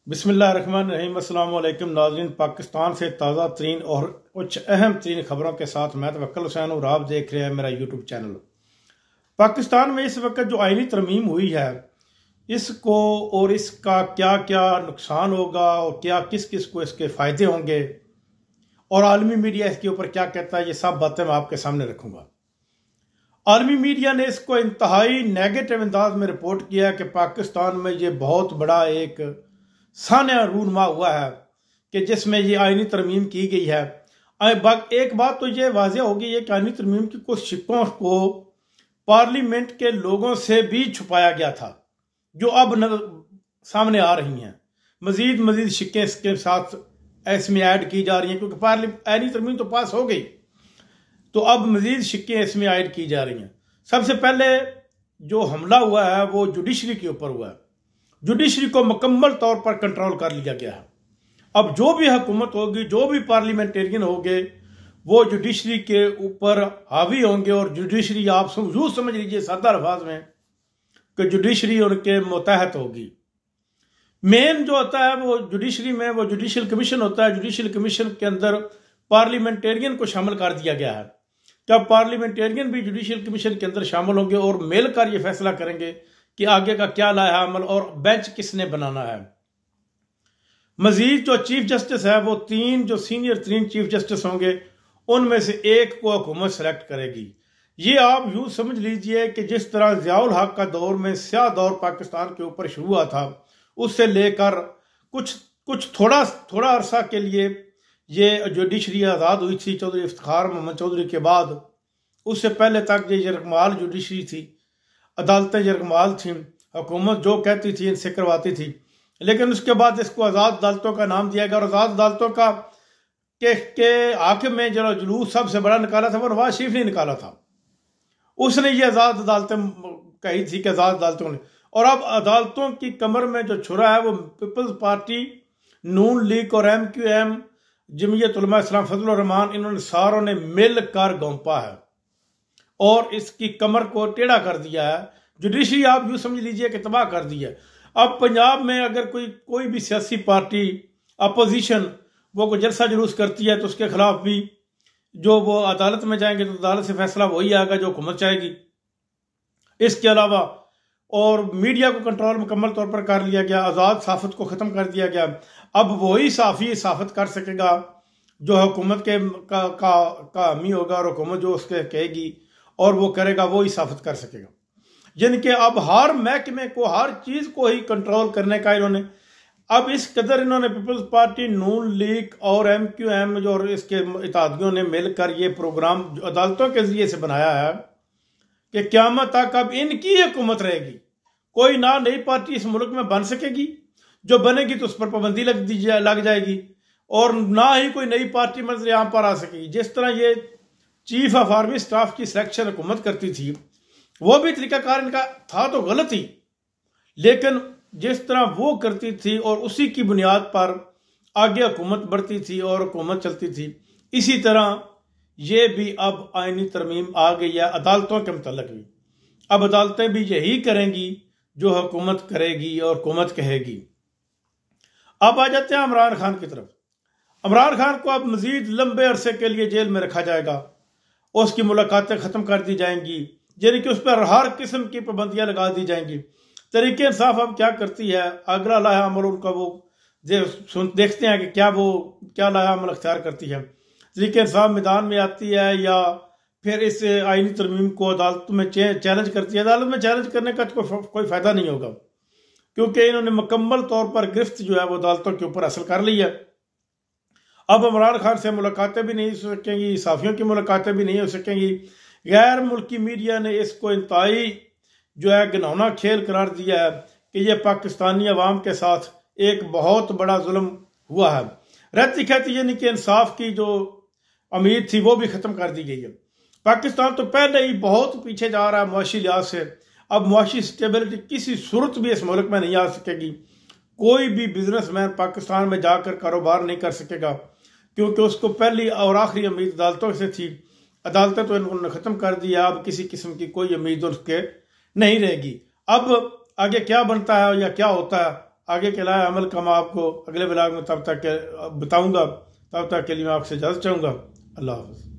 बिस्मिल्लाहिर्रहमानिर्रहीम। अस्सलाम वालेकुम नाज़रीन। पाकिस्तान से ताज़ा तरीन और कुछ अहम तरीन खबरों के साथ मैं तवक्कुल हुसैन और आप देख रहे हैं मेरा यूट्यूब चैनल। पाकिस्तान में इस वक्त जो आईनी तरमीम हुई है इसको और इसका क्या क्या नुकसान होगा और क्या किस किस को इसके फ़ायदे होंगे और आलमी मीडिया इसके ऊपर क्या कहता है, ये सब बातें मैं आपके सामने रखूँगा। आलमी मीडिया ने इसको इंतहाई नेगेटिव अंदाज में रिपोर्ट किया कि पाकिस्तान में ये बहुत बड़ा एक सान्या रूनमा हुआ है कि जिसमें ये आईनी तरमीम की गई है। एक बात तो ये वाज़ेह होगी ये कि आईनी तरमीम की कुछ शिक्कों को पार्लियामेंट के लोगों से भी छुपाया गया था जो अब सामने आ रही हैं। मजीद शिक्कें इसके साथ इसमें ऐड की जा रही हैं क्योंकि आईनी तरमीम तो पास हो गई, तो अब मजीद शिक्कें इसमें ऐड की जा रही हैं। सबसे पहले जो हमला हुआ है वो जुडिशरी के ऊपर हुआ है। जुडिशरी को मुकम्मल तौर पर कंट्रोल कर लिया गया है। अब जो भी हुकूमत होगी, जो भी पार्लियामेंटेरियन होंगे, वो जुडिशरी के ऊपर हावी होंगे और जुडिशरी आप यूं समझ लीजिए सादा अल्फाज में कि जुडिशरी उनके मुतहत होगी। मेन जो होता है वो जुडिशरी में वो जुडिशल कमीशन होता है। जुडिशल कमीशन के अंदर पार्लियामेंटेरियन को शामिल कर दिया गया है। क्या पार्लियामेंटेरियन भी जुडिशल कमीशन के अंदर शामिल होंगे और मिलकर ये फैसला करेंगे कि आगे का क्या लाया अमल और बेंच किसने बनाना है। मजीद जो चीफ जस्टिस है वो जो सीनियर चीफ जस्टिस होंगे उनमें से एक को हुकूमत सेलेक्ट करेगी। ये आप यूं समझ लीजिए कि जिस तरह ज़ियाउल हक का दौर में स्याह दौर पाकिस्तान के ऊपर शुरू हुआ था, उससे लेकर कुछ थोड़ा अरसा के लिए ये जुडिशरी आज़ाद हुई थी चौधरी इफ्तिखार मोहम्मद चौधरी के बाद। उससे पहले तक ये यरगमाल जुडिशरी थी, अदालतें यरगमाल थी, हुकूमत जो कहती थी इनसे करवाती थी। लेकिन उसके बाद इसको आज़ाद अदालतों का नाम दिया गया और आज़ाद अदालतों का के हाकिम में जो जुलूस सबसे बड़ा निकाला था वो नवाज शरीफ ने निकाला था। उसने ये आज़ाद अदालतें कही थी कि आज़ाद अदालतों ने, और अब अदालतों की कमर में जो छुरा है वो पीपल्स पार्टी, नून लीग और MQM, जमीयत उलमा इस्लाम फजलुर रहमान, इन्होंने सारों ने मिलकर गोंपा है और इसकी कमर को टेढ़ा कर दिया है। जुडिशरी आप यूं समझ लीजिए कि तबाह कर दी है। अब पंजाब में अगर कोई भी सियासी पार्टी अपोजिशन वो कोई जलसा जुलूस करती है तो उसके खिलाफ भी जो वो अदालत में जाएंगे तो अदालत से फैसला वही आएगा जो हुकूमत चाहेगी। इसके अलावा और मीडिया को कंट्रोल मुकम्मल तौर पर कर लिया गया, आज़ाद सहाफ़त को ख़त्म कर दिया गया। अब वही सहाफ़ी सहाफ़त कर सकेगा जो हुकूमत के का हमी होगा और हुकूमत जो उसके कहेगी और वो करेगा वो ही सहाफ़त कर सकेगा। जिनके अब हर महकमे को हर चीज़ को ही कंट्रोल करने का इन्होंने अब इस कदर इन्होंने पीपल्स पार्टी, नून लीग और MQM जो और इसके इत्तेहादियों ने मिलकर ये प्रोग्राम अदालतों के जरिए से बनाया है कि क़यामत तक अब इनकी हुकूमत रहेगी। कोई ना नई पार्टी इस मुल्क में बन सकेगी, जो बनेगी तो उस पर पाबंदी लग जाएगी और ना ही कोई नई पार्टी मंजर यहाँ पर आ सकेगी। जिस तरह ये चीफ ऑफ आर्मी स्टाफ की सिलेक्शन हुकूमत करती थी वो भी तरीकाकार इनका था तो गलत ही, लेकिन जिस तरह वो करती थी और उसी की बुनियाद पर आगे हुकूमत बढ़ती थी और हुकूमत चलती थी, इसी तरह ये भी अब आईनी तरमीम आ गई है अदालतों के मुतल्लिक भी। अब अदालतें भी यही करेंगी जो हुकूमत करेगी और हुकूमत कहेगी। अब आ जाते हैं इमरान खान की तरफ। इमरान खान को अब मजीद लंबे अरसे के लिए जेल में रखा जाएगा, उसकी मुलाकातें ख़त्म कर दी जाएंगी, यानी कि उस पर हर किस्म की पाबंदियां लगा दी जाएंगी। तरीके इंसाफ अब क्या करती है, अगला लाया अमल उनका वो देखते हैं कि क्या लाया अमल अख्तियार करती है। तरीके इंसाफ मैदान में आती है या फिर इस आईनी तरमीम को अदालत में चैलेंज करती है। अदालत में चैलेंज करने का कोई फ़ायदा नहीं होगा क्योंकि इन्होंने मुकम्मल तौर पर गिरफ्त जो है वो अदालतों के ऊपर हासिल कर ली है। अब इमरान खान से मुलाकातें भी नहीं हो सकेंगी, साफियों की मुलाकातें भी नहीं हो सकेंगी। गैर मुल्की मीडिया ने इसको इंतहाई जो है घिनौना खेल करार दिया है कि यह पाकिस्तानी अवाम के साथ एक बहुत बड़ा जुल्म हुआ है। रहती कहती यानी कि इंसाफ की जो उम्मीद थी वो भी ख़त्म कर दी गई है। पाकिस्तान तो पहले ही बहुत पीछे जा रहा है मुआशी लिहाज से। अब मुआशी स्टेबिलिटी किसी सूरत भी इस मुल्क में नहीं आ सकेगी। कोई भी बिजनेसमैन पाकिस्तान में जाकर कारोबार नहीं कर सकेगा क्योंकि उसको पहली और आखिरी उम्मीद अदालतों से थी। अदालतें तो इन्होंने ख़त्म कर दिया, अब किसी किस्म की कोई उम्मीद उसके नहीं रहेगी। अब आगे क्या बनता है या क्या होता है आगे के लाए अमल का मैं आपको अगले ब्लॉग में तब तक बताऊंगा। तब तक के लिए मैं आपसे इजाज़त चाहूँगा। अल्लाह हाफ़िज़।